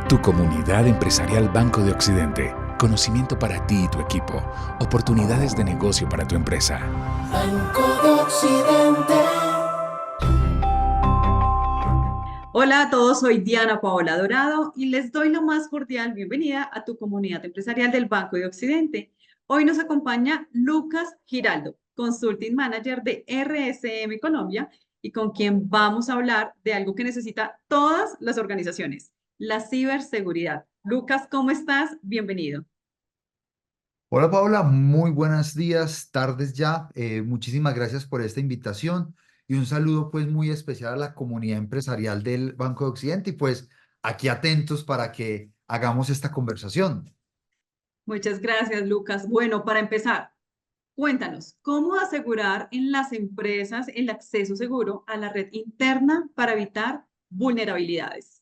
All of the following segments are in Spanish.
Tu comunidad empresarial Banco de Occidente. Conocimiento para ti y tu equipo. Oportunidades de negocio para tu empresa. Banco de Occidente. Hola a todos, soy Diana Paola Dorado y les doy la más cordial bienvenida a tu comunidad empresarial del Banco de Occidente. Hoy nos acompaña Lucas Giraldo, Consulting Manager de RSM Colombia y con quien vamos a hablar de algo que necesita todas las organizaciones, la ciberseguridad. Lucas, ¿cómo estás? Bienvenido. Hola Paula, muy buenos días, tardes ya. Muchísimas gracias por esta invitación y un saludo pues muy especial a la comunidad empresarial del Banco de Occidente y pues aquí atentos para que hagamos esta conversación. Muchas gracias, Lucas. Bueno, para empezar, cuéntanos, ¿cómo asegurar en las empresas el acceso seguro a la red interna para evitar vulnerabilidades?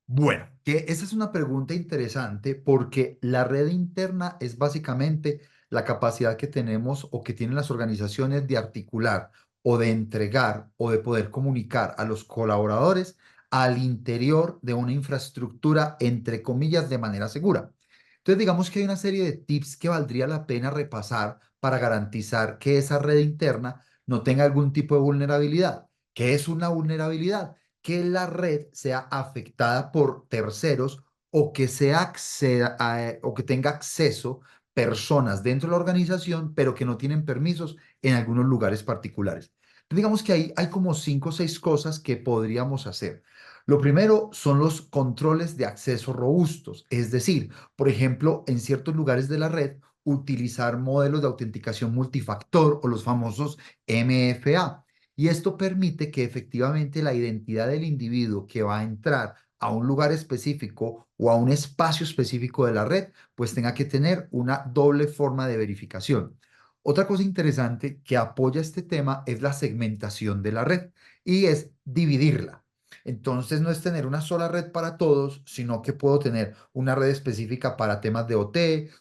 Bueno, que esta es una pregunta interesante porque la red interna es básicamente la capacidad que tenemos o que tienen las organizaciones de articular o de entregar o de poder comunicar a los colaboradores al interior de una infraestructura, entre comillas, de manera segura. Entonces, digamos que hay una serie de tips que valdría la pena repasar para garantizar que esa red interna no tenga algún tipo de vulnerabilidad. ¿Qué es una vulnerabilidad? Que la red sea afectada por terceros o que o que tenga acceso personas dentro de la organización, pero que no tienen permisos en algunos lugares particulares. Digamos que hay como 5 o 6 cosas que podríamos hacer. Lo primero son los controles de acceso robustos, es decir, por ejemplo, en ciertos lugares de la red, utilizar modelos de autenticación multifactor o los famosos MFA. Y esto permite que efectivamente la identidad del individuo que va a entrar a un lugar específico o a un espacio específico de la red, pues tenga que tener una doble forma de verificación. Otra cosa interesante que apoya este tema es la segmentación de la red y es dividirla. Entonces no es tener una sola red para todos, sino que puedo tener una red específica para temas de OT,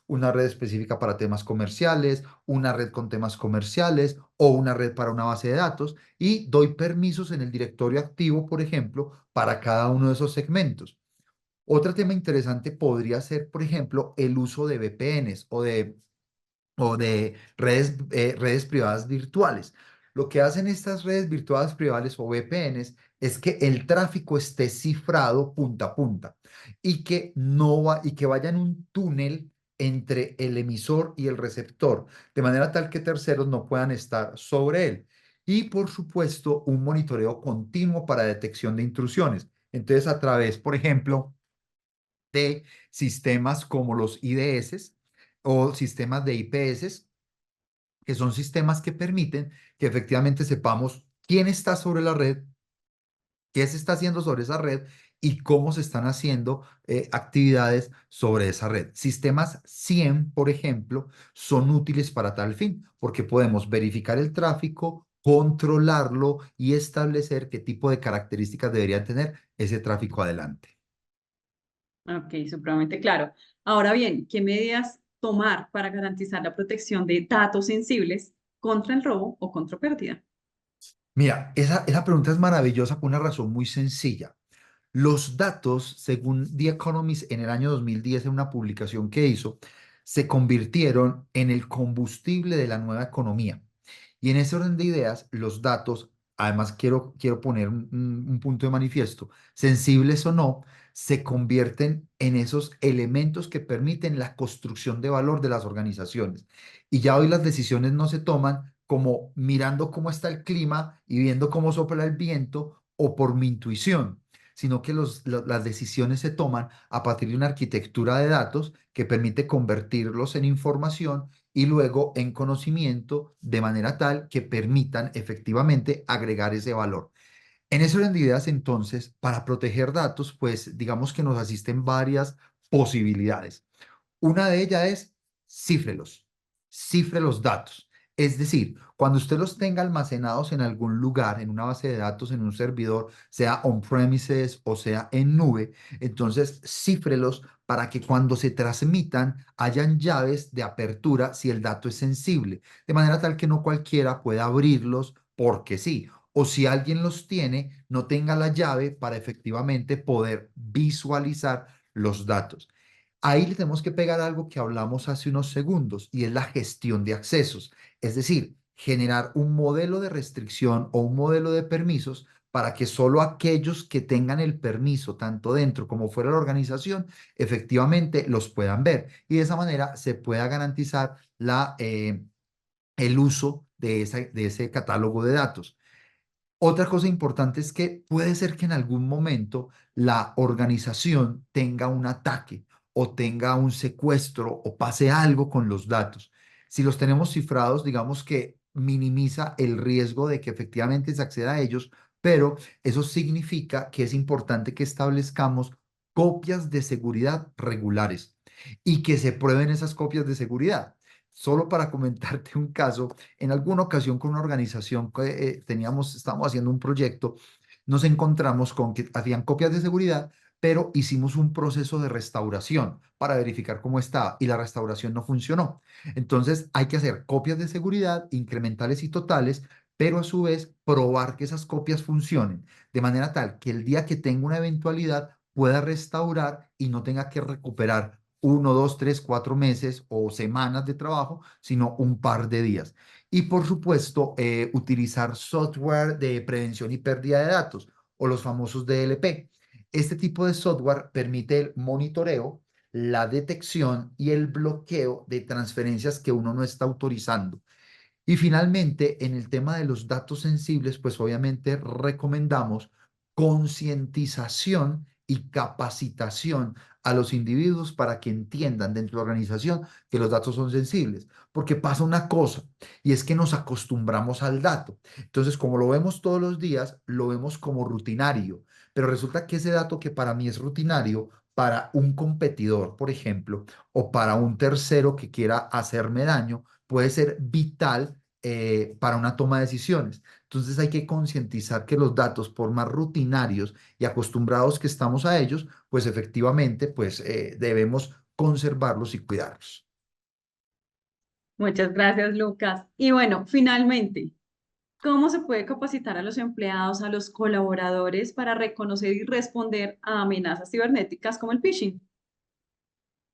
una red específica para temas comerciales, una red con temas comerciales o una red para una base de datos y doy permisos en el directorio activo, por ejemplo, para cada uno de esos segmentos. Otro tema interesante podría ser, por ejemplo, el uso de VPNs o de redes privadas virtuales. Lo que hacen estas redes virtuales privadas o VPNs es que el tráfico esté cifrado punta a punta y que no va y que vaya en un túnel entre el emisor y el receptor, de manera tal que terceros no puedan estar sobre él. Y por supuesto, un monitoreo continuo para detección de intrusiones. Entonces, a través, por ejemplo, de sistemas como los IDS o sistemas de IPS, que son sistemas que permiten que efectivamente sepamos quién está sobre la red, qué se está haciendo sobre esa red y cómo se están haciendo actividades sobre esa red. Sistemas SIEM, por ejemplo, son útiles para tal fin, porque podemos verificar el tráfico, controlarlo y establecer qué tipo de características debería tener ese tráfico adelante. Ok, supremamente claro. Ahora bien, ¿qué medidas tomar para garantizar la protección de datos sensibles contra el robo o contra pérdida? Mira, esa pregunta es maravillosa por una razón muy sencilla. Los datos, según The Economist en el año 2010, en una publicación que hizo, se convirtieron en el combustible de la nueva economía. Y en ese orden de ideas, los datos, además quiero poner un punto de manifiesto, sensibles o no, se convierten en esos elementos que permiten la construcción de valor de las organizaciones. Y ya hoy las decisiones no se toman como mirando cómo está el clima y viendo cómo sopla el viento o por mi intuición, sino que las decisiones se toman a partir de una arquitectura de datos que permite convertirlos en información y luego en conocimiento de manera tal que permitan efectivamente agregar ese valor. En ese orden de ideas, entonces, para proteger datos, pues digamos que nos asisten varias posibilidades. Una de ellas es cífrelos, cifre los datos. Es decir, cuando usted los tenga almacenados en algún lugar, en una base de datos, en un servidor, sea on-premises o sea en nube, entonces cífrelos para que cuando se transmitan hayan llaves de apertura si el dato es sensible, de manera tal que no cualquiera pueda abrirlos porque sí. O si alguien los tiene, no tenga la llave para efectivamente poder visualizar los datos. Ahí le tenemos que pegar algo que hablamos hace unos segundos y es la gestión de accesos. Es decir, generar un modelo de restricción o un modelo de permisos para que solo aquellos que tengan el permiso, tanto dentro como fuera de la organización, efectivamente los puedan ver. Y de esa manera se pueda garantizar el uso de ese catálogo de datos. Otra cosa importante es que puede ser que en algún momento la organización tenga un ataque o tenga un secuestro o pase algo con los datos. Si los tenemos cifrados, digamos que minimiza el riesgo de que efectivamente se acceda a ellos, pero eso significa que es importante que establezcamos copias de seguridad regulares y que se prueben esas copias de seguridad. Solo para comentarte un caso, en alguna ocasión con una organización que estábamos haciendo un proyecto, nos encontramos con que hacían copias de seguridad, pero hicimos un proceso de restauración para verificar cómo estaba y la restauración no funcionó. Entonces hay que hacer copias de seguridad incrementales y totales, pero a su vez probar que esas copias funcionen, de manera tal que el día que tenga una eventualidad pueda restaurar y no tenga que recuperar 1, 2, 3, 4 meses o semanas de trabajo, sino un par de días. Y por supuesto, utilizar software de prevención y pérdida de datos o los famosos DLP. Este tipo de software permite el monitoreo, la detección y el bloqueo de transferencias que uno no está autorizando. Y finalmente, en el tema de los datos sensibles, pues obviamente recomendamos concientización y capacitación a los individuos para que entiendan dentro de la organización que los datos son sensibles. Porque pasa una cosa, y es que nos acostumbramos al dato. Entonces, como lo vemos todos los días, lo vemos como rutinario. Pero resulta que ese dato que para mí es rutinario, para un competidor, por ejemplo, o para un tercero que quiera hacerme daño, puede ser vital para una toma de decisiones. Entonces hay que concientizar que los datos, por más rutinarios y acostumbrados que estamos a ellos, pues efectivamente, pues debemos conservarlos y cuidarlos. Muchas gracias, Lucas. Y bueno, finalmente, ¿cómo se puede capacitar a los empleados, a los colaboradores para reconocer y responder a amenazas cibernéticas como el phishing?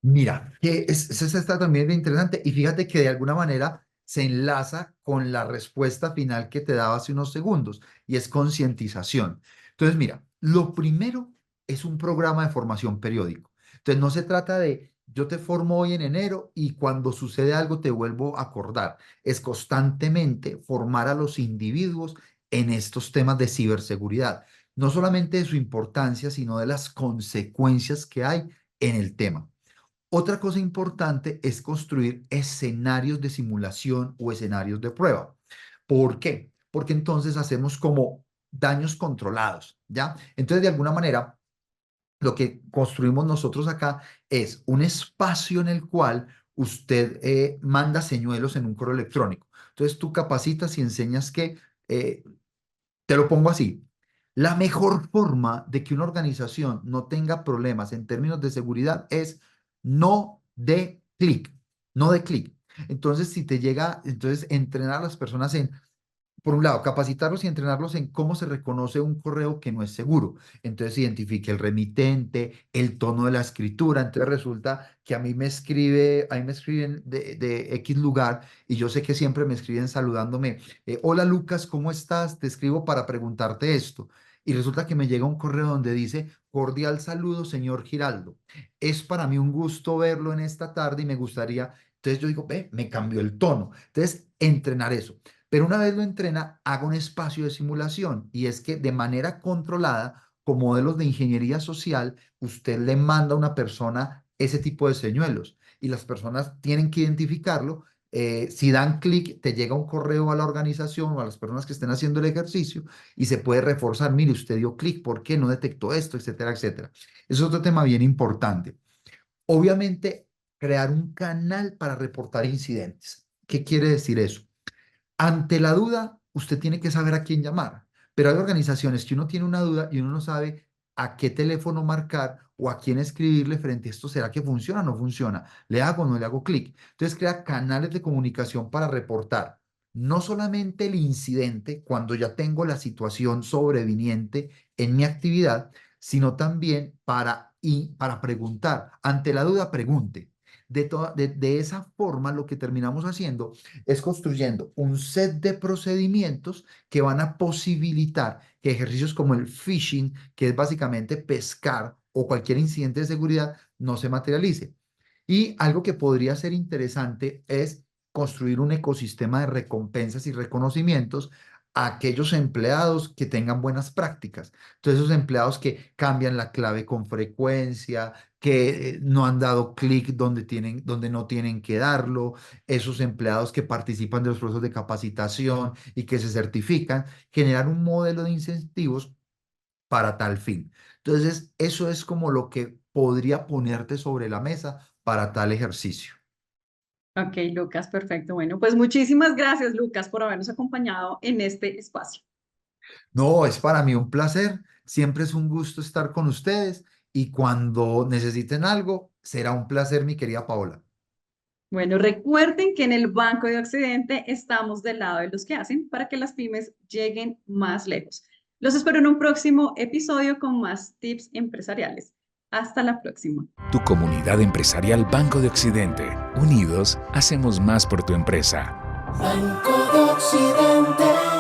Mira, eso está también bien interesante y fíjate que de alguna manera se enlaza con la respuesta final que te daba hace unos segundos y es concientización. Entonces, mira, lo primero es un programa de formación periódico. Entonces, no se trata de yo te formo hoy en enero y cuando sucede algo te vuelvo a acordar. Es constantemente formar a los individuos en estos temas de ciberseguridad, no solamente de su importancia, sino de las consecuencias que hay en el tema. Otra cosa importante es construir escenarios de simulación o escenarios de prueba. ¿Por qué? Porque entonces hacemos como daños controlados, ¿ya? Entonces, de alguna manera, lo que construimos nosotros acá es un espacio en el cual usted manda señuelos en un correo electrónico. Entonces, tú capacitas y enseñas que, te lo pongo así, la mejor forma de que una organización no tenga problemas en términos de seguridad es no de clic, no de clic. Entonces, si te llega, entonces entrenar a las personas en, por un lado, capacitarlos y entrenarlos en cómo se reconoce un correo que no es seguro. Entonces, identifique el remitente, el tono de la escritura. Entonces, resulta que a mí me escriben de X lugar y yo sé que siempre me escriben saludándome. Hola Lucas, ¿cómo estás? Te escribo para preguntarte esto. Y resulta que me llega un correo donde dice, cordial saludo, señor Giraldo. Es para mí un gusto verlo en esta tarde y me gustaría, entonces yo digo, ve, me cambió el tono. Entonces, entrenar eso. Pero una vez lo entrena, haga un espacio de simulación y es que de manera controlada, con modelos de ingeniería social, usted le manda a una persona ese tipo de señuelos y las personas tienen que identificarlo. Si dan clic, te llega un correo a la organización o a las personas que estén haciendo el ejercicio y se puede reforzar, mire, usted dio clic, ¿por qué no detectó esto? Etcétera, etcétera. Eso es otro tema bien importante. Obviamente, crear un canal para reportar incidentes. ¿Qué quiere decir eso? Ante la duda, usted tiene que saber a quién llamar, pero hay organizaciones que uno tiene una duda y uno no sabe a qué teléfono marcar o a quién escribirle frente a esto. ¿Será que funciona o no funciona? ¿Le hago o no le hago clic? Entonces crea canales de comunicación para reportar no solamente el incidente cuando ya tengo la situación sobreviniente en mi actividad, sino también para y para preguntar. Ante la duda, pregunte. De esa forma, lo que terminamos haciendo es construyendo un set de procedimientos que van a posibilitar que ejercicios como el phishing, que es básicamente pescar o cualquier incidente de seguridad, no se materialice. Y algo que podría ser interesante es construir un ecosistema de recompensas y reconocimientos a aquellos empleados que tengan buenas prácticas. Entonces, esos empleados que cambian la clave con frecuencia, que no han dado clic donde no tienen que darlo, esos empleados que participan de los procesos de capacitación y que se certifican, generar un modelo de incentivos para tal fin. Entonces, eso es como lo que podría ponerte sobre la mesa para tal ejercicio. Ok, Lucas, perfecto. Bueno, pues muchísimas gracias, Lucas, por habernos acompañado en este espacio. No, es para mí un placer. Siempre es un gusto estar con ustedes y cuando necesiten algo, será un placer, mi querida Paola. Bueno, recuerden que en el Banco de Occidente estamos del lado de los que hacen para que las pymes lleguen más lejos. Los espero en un próximo episodio con más tips empresariales. Hasta la próxima. Tu comunidad empresarial Banco de Occidente. Unidos, hacemos más por tu empresa. Banco de Occidente.